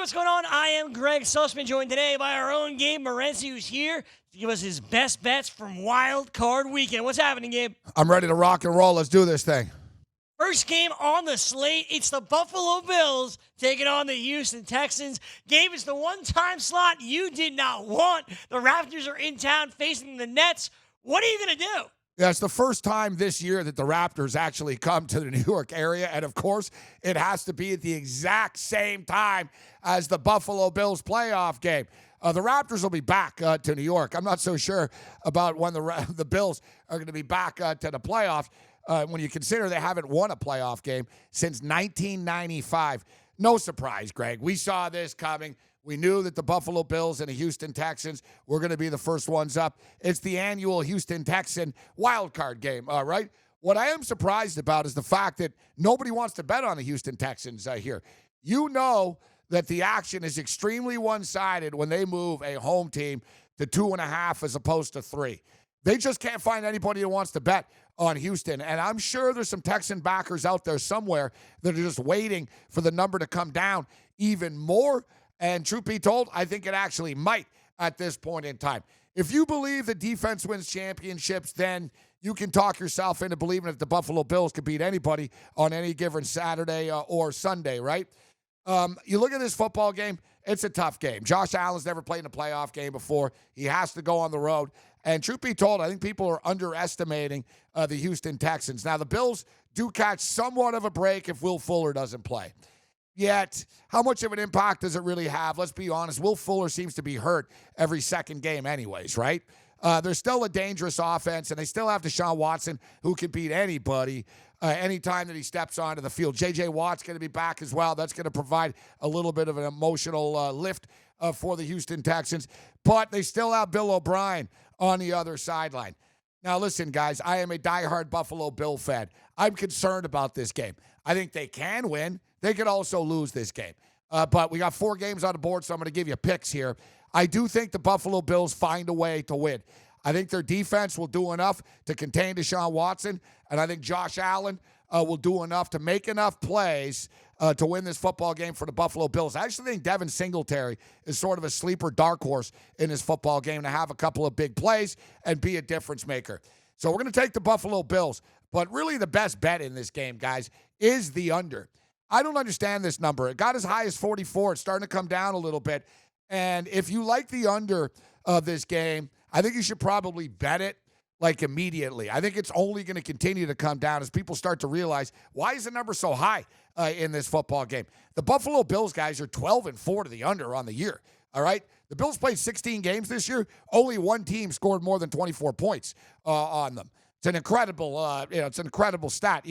what's going on? I am Greg Sussman, joined today by our own Gabe Morency, who's here to give us his best bets from Wild Card Weekend. What's happening, Gabe? I'm ready to rock and roll. Let's do this thing. First game on the slate, it's the Buffalo Bills taking on the Houston Texans. Gabe, it's the one-time slot you did not want. The Raptors are in town facing the Nets. What are you going to do? Yeah, it's the first time this year that the Raptors actually come to the New York area, and of course, it has to be at the exact same time as the Buffalo Bills playoff game. The Raptors will be back to New York. I'm not so sure about when the Bills are going to be back to the playoffs when you consider they haven't won a playoff game since 1995. No surprise, Greg. We saw this coming. We knew that the Buffalo Bills and the Houston Texans were going to be the first ones up. It's the annual Houston Texan wildcard game, right? What I am surprised about is the fact that nobody wants to bet on the Houston Texans here. You know that the action is extremely one-sided when they move a home team to 2.5 as opposed to 3. They just can't find anybody who wants to bet on Houston. And I'm sure there's some Texan backers out there somewhere that are just waiting for the number to come down even more. And truth be told, I think it actually might at this point in time. If you believe that defense wins championships, then you can talk yourself into believing that the Buffalo Bills could beat anybody on any given Saturday or Sunday, right? You look at this football game, it's a tough game. Josh Allen's never played in a playoff game before. He has to go on the road. And truth be told, I think people are underestimating the Houston Texans. Now, the Bills do catch somewhat of a break if Will Fuller doesn't play. Yet, how much of an impact does it really have? Let's be honest. Will Fuller seems to be hurt every second game anyways, right? They're still a dangerous offense, and they still have Deshaun Watson, who can beat anybody anytime that he steps onto the field. J.J. Watt's going to be back as well. That's going to provide a little bit of an emotional lift for the Houston Texans. But they still have Bill O'Brien on the other sideline. Now, listen, guys, I am a diehard Buffalo Bill fan. I'm concerned about this game. I think they can win. They could also lose this game. But we got 4 games on the board, so I'm going to give you picks here. I do think the Buffalo Bills find a way to win. I think their defense will do enough to contain Deshaun Watson, and I think Josh Allen will do enough to make enough plays to win this football game for the Buffalo Bills. I actually think Devin Singletary is sort of a sleeper dark horse in this football game to have a couple of big plays and be a difference maker. So we're going to take the Buffalo Bills. But really the best bet in this game, guys, is the under. I don't understand this number. It got as high as 44. It's starting to come down a little bit. And if you like the under of this game, I think you should probably bet it like immediately. I think it's only going to continue to come down as people start to realize, why is the number so high in this football game? The Buffalo Bills guys are 12-4 to the under on the year, all right? The Bills played 16 games this year. Only one team scored more than 24 points on them. It's an incredible, it's an incredible stat.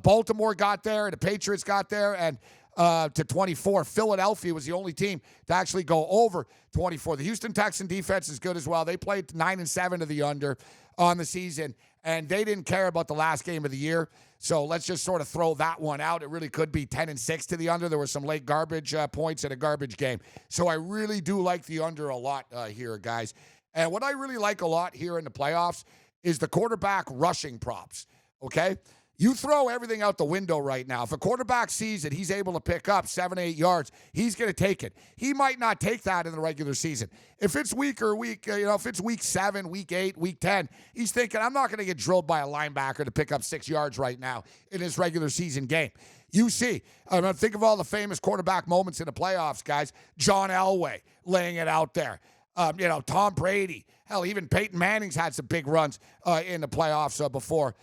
Baltimore got there, and the Patriots got there, and to 24. Philadelphia was the only team to actually go over 24. The Houston Texan defense is good as well. They played 9-7 to the under on the season, and they didn't care about the last game of the year. So let's just sort of throw that one out. It really could be 10-6 to the under. There were some late garbage points in a garbage game. So I really do like the under a lot here, guys. And what I really like a lot here in the playoffs is the quarterback rushing props, okay? You throw everything out the window right now. If a quarterback sees that he's able to pick up 7-8 yards, he's going to take it. He might not take that in the regular season. If it's week, if it's week 7, week 8, week 10, he's thinking, I'm not going to get drilled by a linebacker to pick up 6 yards right now in his regular season game. You see, think of all the famous quarterback moments in the playoffs, guys. John Elway laying it out there. Tom Brady. Hell, even Peyton Manning's had some big runs in the playoffs before.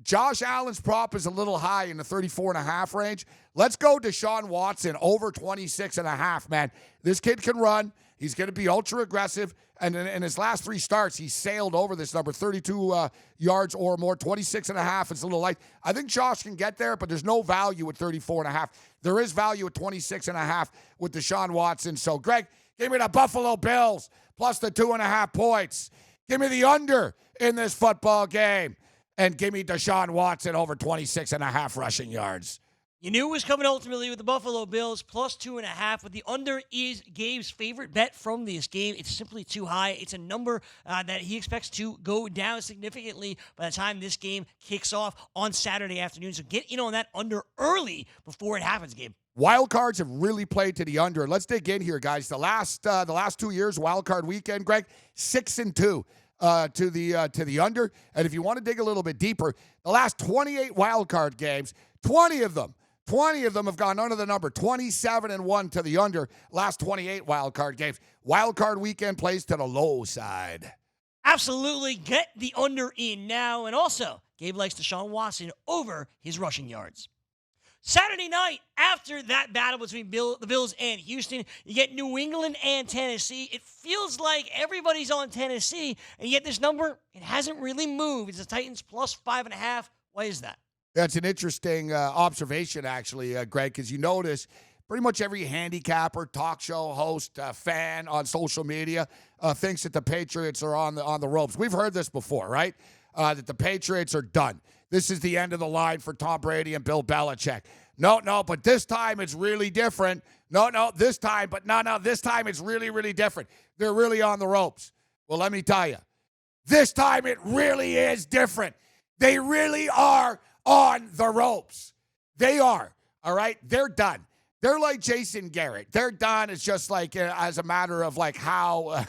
Josh Allen's prop is a little high in the 34.5 range. Let's go Deshaun Watson over 26.5, man. This kid can run. He's going to be ultra aggressive. And in his last 3 starts, he sailed over this number, 32 yards or more. 26.5 is a little light. I think Josh can get there, but there's no value at 34.5. There is value at 26.5 with Deshaun Watson. So, Greg, give me the Buffalo Bills plus the 2.5 points. Give me the under in this football game. And give me Deshaun Watson over 26.5 rushing yards. You knew it was coming ultimately with the Buffalo Bills plus 2.5, but the under is Gabe's favorite bet from this game. It's simply too high. It's a number that he expects to go down significantly by the time this game kicks off on Saturday afternoon. So get in on that under early before it happens, Gabe. Wild cards have really played to the under. Let's dig in here, guys. The last 2 years, wild card weekend, Greg, 6-2 to the under. And if you want to dig a little bit deeper, the last 28 wild card games, 20 of them have gone under the number. 27-1 to the under. Last 28 wild card games. Wild card weekend plays to the low side. Absolutely. Get the under in now. And also, Gabe likes Deshaun Watson over his rushing yards. Saturday night, after that battle between the Bills and Houston, you get New England and Tennessee. It feels like everybody's on Tennessee, and yet this number, it hasn't really moved. It's the Titans plus 5.5. Why is that? That's an interesting observation, actually, Greg, because you notice pretty much every handicapper, talk show host, fan on social media thinks that the Patriots are on the ropes. We've heard this before, right? That the Patriots are done. This is the end of the line for Tom Brady and Bill Belichick. No, but this time it's really different. This time it's really, really different. They're really on the ropes. Well, let me tell you, this time it really is different. They really are on the ropes. They are, all right? They're done. They're like Jason Garrett. They're done. It's just like as a matter of like how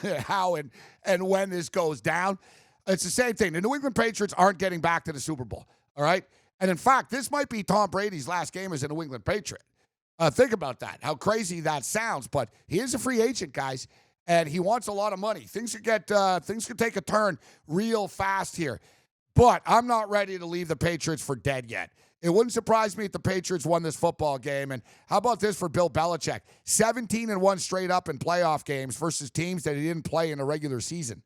and when this goes down. It's the same thing. The New England Patriots aren't getting back to the Super Bowl, all right? And in fact, this might be Tom Brady's last game as a New England Patriot. Think about that, how crazy that sounds. But he is a free agent, guys, and he wants a lot of money. Things could take a turn real fast here. But I'm not ready to leave the Patriots for dead yet. It wouldn't surprise me if the Patriots won this football game. And how about this for Bill Belichick? 17-1 straight up in playoff games versus teams that he didn't play in the regular season.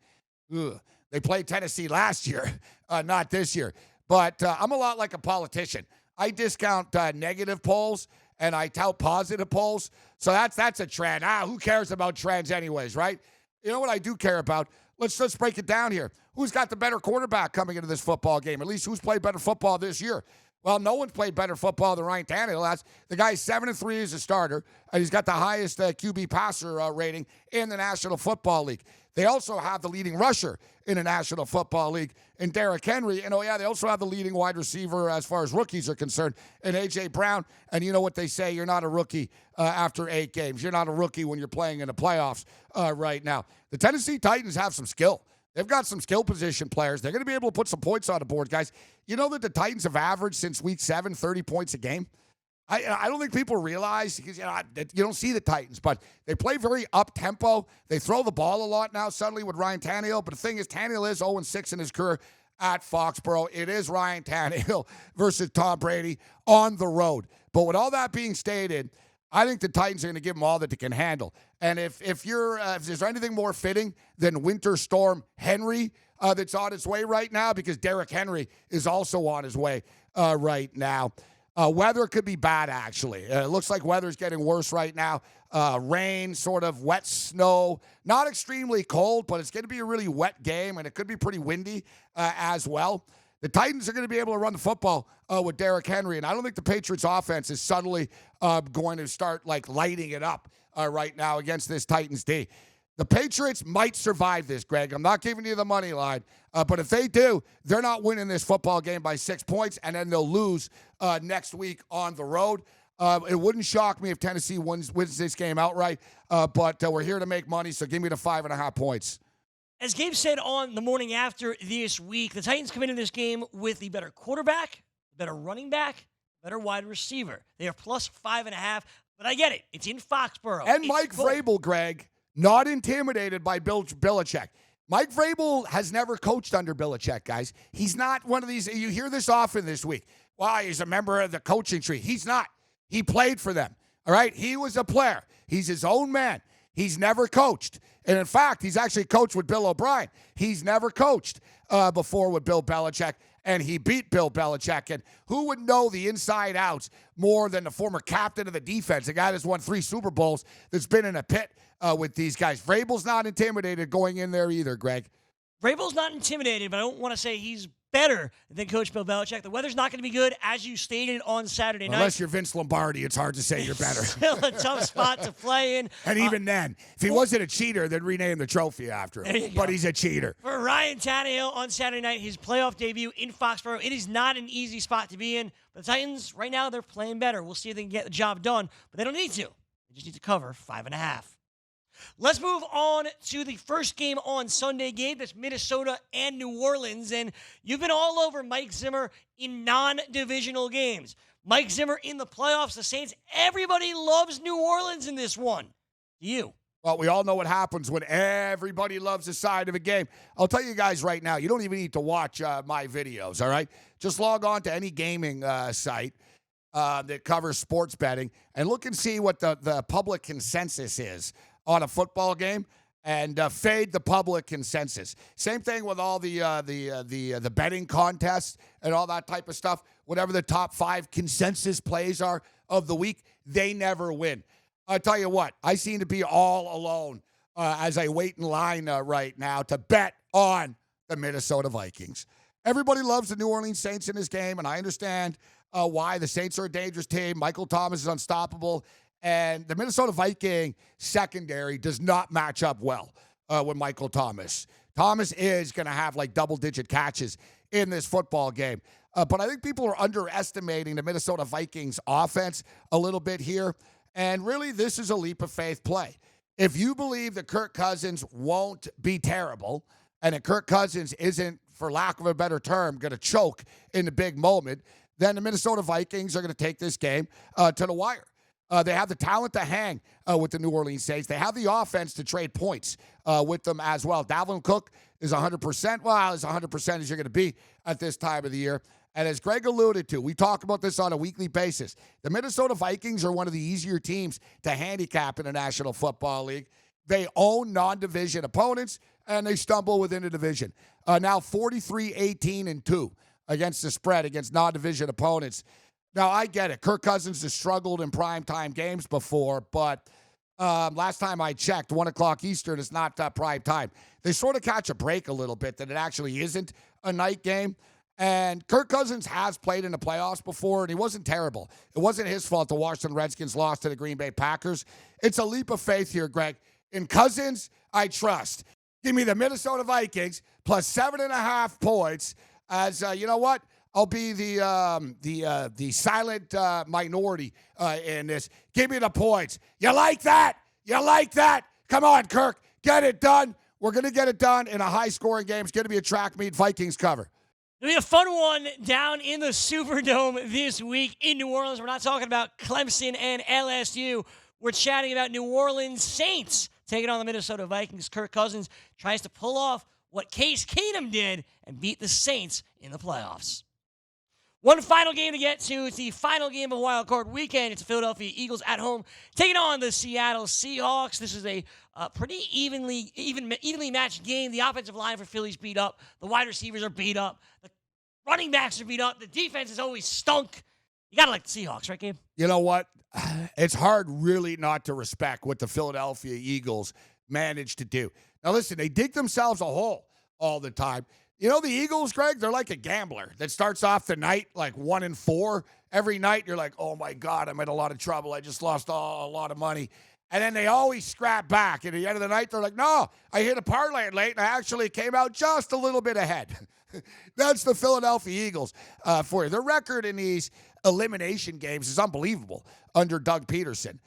Ugh. They played Tennessee last year, not this year. But I'm a lot like a politician. I discount negative polls, and I tout positive polls. So that's a trend. Who cares about trends anyways, right? You know what I do care about? Let's break it down here. Who's got the better quarterback coming into this football game? At least who's played better football this year? Well, no one's played better football than Ryan Tannehill. The guy's 7-3 as a starter, and he's got the highest QB passer rating in the National Football League. They also have the leading rusher in the National Football League in Derrick Henry. And, they also have the leading wide receiver as far as rookies are concerned in A.J. Brown. And you know what they say, you're not a rookie after 8 games. You're not a rookie when you're playing in the playoffs right now. The Tennessee Titans have some skill. They've got some skill position players. They're going to be able to put some points on the board, guys. You know that the Titans have averaged since week 7 30 points a game? I don't think people realize, because you don't see the Titans, but they play very up-tempo. They throw the ball a lot now suddenly with Ryan Tannehill. But the thing is, Tannehill is 0-6 in his career at Foxborough. It is Ryan Tannehill versus Tom Brady on the road. But with all that being stated, I think the Titans are going to give them all that they can handle. And if there's anything more fitting than Winter Storm Henry that's on its way right now, because Derrick Henry is also on his way right now. Weather could be bad, actually. It looks like weather's getting worse right now. Rain, sort of wet snow. Not extremely cold, but it's going to be a really wet game, and it could be pretty windy as well. The Titans are going to be able to run the football with Derrick Henry, and I don't think the Patriots' offense is suddenly going to start lighting it up right now against this Titans D. The Patriots might survive this, Greg. I'm not giving you the money line. But if they do, they're not winning this football game by 6 points, and then they'll lose next week on the road. It wouldn't shock me if Tennessee wins this game outright. But we're here to make money, so give me the 5.5 points. As Gabe said on the morning after this week, the Titans come into this game with the better quarterback, better running back, better wide receiver. They are plus 5.5, but I get it. It's in Foxborough. And Mike Vrabel, Greg, not intimidated by Bill Belichick. Mike Vrabel has never coached under Belichick, guys. He's not one of these. You hear this often this week. Well, he's a member of the coaching tree. He's not. He played for them, all right? He was a player. He's his own man. He's never coached. And, in fact, he's actually coached with Bill O'Brien. He's never coached before with Bill Belichick, and he beat Bill Belichick. And who would know the inside outs more than the former captain of the defense, a guy that's won 3 Super Bowls, that's been in a pit with these guys? Vrabel's not intimidated going in there either, Greg. Vrabel's not intimidated, but I don't want to say he's better than Coach Bill Belichick. The weather's not going to be good, as you stated on Saturday night. Unless you're Vince Lombardi, it's hard to say you're better. Still a tough spot to play in. And even then, if he wasn't a cheater, then rename the trophy after him. But he's a cheater. For Ryan Tannehill on Saturday night, his playoff debut in Foxborough, it is not an easy spot to be in. But the Titans, right now, they're playing better. We'll see if they can get the job done, but they don't need to. They just need to cover 5.5. Let's move on to the first game on Sunday, Gabe. That's Minnesota and New Orleans. And you've been all over Mike Zimmer in non-divisional games. Mike Zimmer in the playoffs, the Saints. Everybody loves New Orleans in this one. You. Well, we all know what happens when everybody loves a side of a game. I'll tell you guys right now, you don't even need to watch my videos, all right? Just log on to any gaming site that covers sports betting and look and see what the public consensus is on a football game, and fade the public consensus. Same thing with all the betting contests and all that type of stuff. Whatever the top 5 consensus plays are of the week, they never win. I tell you what, I seem to be all alone as I wait in line right now to bet on the Minnesota Vikings. Everybody loves the New Orleans Saints in this game, and I understand why. The Saints are a dangerous team. Michael Thomas is unstoppable. And the Minnesota Viking secondary does not match up well with Michael Thomas. Thomas is going to have like double-digit catches in this football game. But I think people are underestimating the Minnesota Vikings offense a little bit here. And really, this is a leap of faith play. If you believe that Kirk Cousins won't be terrible and that Kirk Cousins isn't, for lack of a better term, going to choke in the big moment, then the Minnesota Vikings are going to take this game to the wire. They have the talent to hang with the New Orleans Saints. They have the offense to trade points with them as well. Dalvin Cook is 100%. Well, as 100% as you're going to be at this time of the year. And as Greg alluded to, we talk about this on a weekly basis. The Minnesota Vikings are one of the easier teams to handicap in the National Football League. They own non-division opponents, and they stumble within the division. Now 43-18-2 against the spread against non-division opponents. Now, I get it. Kirk Cousins has struggled in primetime games before, but last time I checked, 1 o'clock Eastern is not prime time. They sort of catch a break a little bit that it actually isn't a night game. And Kirk Cousins has played in the playoffs before, and he wasn't terrible. It wasn't his fault the Washington Redskins lost to the Green Bay Packers. It's a leap of faith here, Greg. In Cousins, I trust. Give me the Minnesota Vikings plus 7.5 points as, you know what? I'll be the silent minority in this. Give me the points. You like that? You like that? Come on, Kirk. Get it done. We're going to get it done in a high-scoring game. It's going to be a track meet. Vikings cover. It'll be a fun one down in the Superdome this week in New Orleans. We're not talking about Clemson and LSU. We're chatting about New Orleans Saints taking on the Minnesota Vikings. Kirk Cousins tries to pull off what Case Keenum did and beat the Saints in the playoffs. One final game to get to. It's the final game of Wild Card Weekend. It's the Philadelphia Eagles at home taking on the Seattle Seahawks. This is a pretty evenly matched game. The offensive line for Philly's beat up. The wide receivers are beat up. The running backs are beat up. The defense has always stunk. You got to like the Seahawks, right, Gabe? You know what? It's hard really not to respect what the Philadelphia Eagles managed to do. Now, listen, they dig themselves a hole all the time. You know, the Eagles, Greg, they're like a gambler that starts off the night like 1-4. Every night you're like, oh, my God, I'm in a lot of trouble. I just lost a lot of money. And then they always scrap back. And at the end of the night, they're like, no, I hit a parlay late, and I actually came out just a little bit ahead. That's the Philadelphia Eagles for you. Their record in these elimination games is unbelievable under Doug Peterson.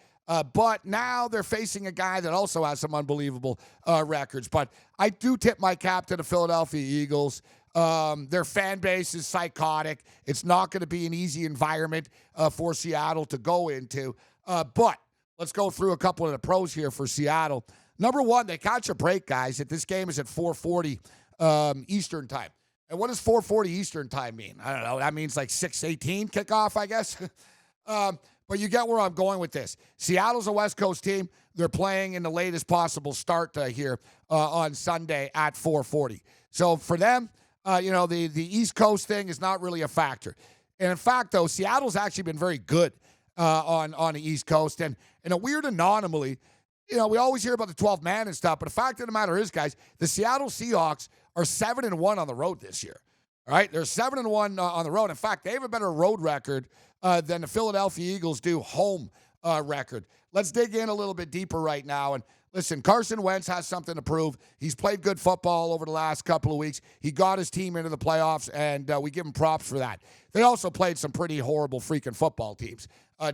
But now they're facing a guy that also has some unbelievable records. But I do tip my cap to the Philadelphia Eagles. Their fan base is psychotic. It's not going to be an easy environment for Seattle to go into. But let's go through a couple of the pros here for Seattle. Number one, they catch a break, guys. This game is at 4:40 Eastern time. And what does 4:40 Eastern time mean? I don't know. That means like 6:18 kickoff, I guess. But you get where I'm going with this. Seattle's a West Coast team. They're playing in the latest possible start here on Sunday at 4:40. So for them, the East Coast thing is not really a factor. And in fact, though, Seattle's actually been very good on the East Coast. And in a weird anomaly, we always hear about the 12 man and stuff, but the fact of the matter is, guys, the Seattle Seahawks are 7-1 on the road this year. All right, they're 7-1 on the road. In fact, they have a better road record than the Philadelphia Eagles do home record. Let's dig in a little bit deeper right now. And listen, Carson Wentz has something to prove. He's played good football over the last couple of weeks. He got his team into the playoffs, and we give him props for that. They also played some pretty horrible freaking football teams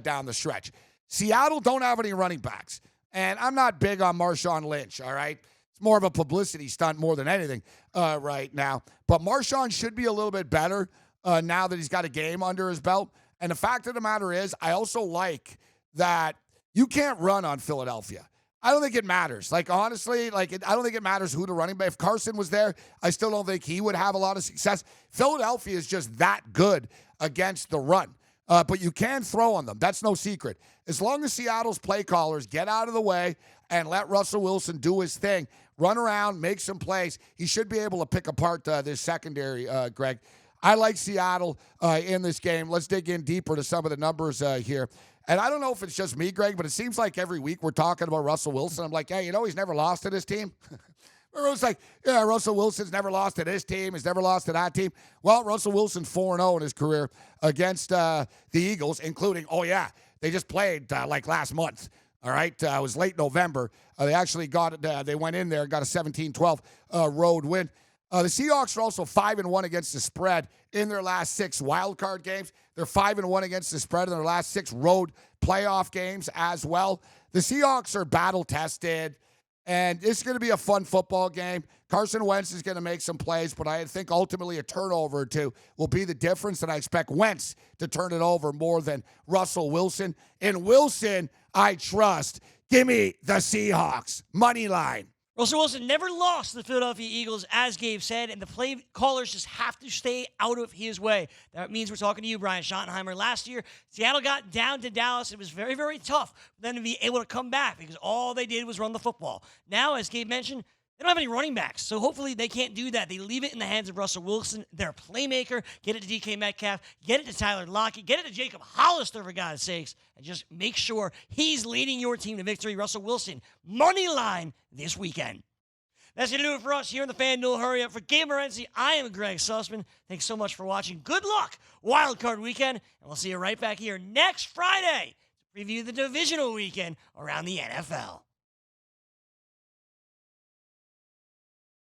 down the stretch. Seattle don't have any running backs, and I'm not big on Marshawn Lynch, all right? It's more of a publicity stunt more than anything right now. But Marshawn should be a little bit better now that he's got a game under his belt. And the fact of the matter is, I also like that you can't run on Philadelphia. I don't think it matters. Like, honestly, I don't think it matters who the running back. If Carson was there, I still don't think he would have a lot of success. Philadelphia is just that good against the run. But you can throw on them. That's no secret. As long as Seattle's play callers get out of the way and let Russell Wilson do his thing, run around, make some plays, he should be able to pick apart this secondary, Greg. I like Seattle in this game. Let's dig in deeper to some of the numbers here. And I don't know if it's just me, Greg, but it seems like every week we're talking about Russell Wilson. I'm like, hey, he's never lost to this team. Everyone's like, yeah, Russell Wilson's never lost to this team. He's never lost to that team. Well, Russell Wilson's 4-0 in his career against the Eagles, including, they just played last month. All right, it was late November. They actually they went in there and got a 17-12 road win. The Seahawks are also 5-1 against the spread in their last 6 wild card games. They're 5-1 against the spread in their last 6 road playoff games as well. The Seahawks are battle tested, and it's going to be a fun football game. Carson Wentz is going to make some plays, but I think ultimately a turnover or two will be the difference, and I expect Wentz to turn it over more than Russell Wilson. In Wilson, I trust. Give me the Seahawks. Money line. Russell Wilson never lost to the Philadelphia Eagles, as Gabe said, and the play callers just have to stay out of his way. That means we're talking to you, Brian Schottenheimer. Last year, Seattle got down to Dallas. It was very, very tough for them to be able to come back because all they did was run the football. Now, as Gabe mentioned, they don't have any running backs, so hopefully they can't do that. They leave it in the hands of Russell Wilson, their playmaker. Get it to DK Metcalf, get it to Tyler Lockett, get it to Jacob Hollister, for God's sakes, and just make sure he's leading your team to victory. Russell Wilson, money line this weekend. That's going to do it for us here in the FanDuel Hurry Up. For Gabe Morency, I am Greg Sussman. Thanks so much for watching. Good luck, Wild Card Weekend, and we'll see you right back here next Friday to preview the divisional weekend around the NFL.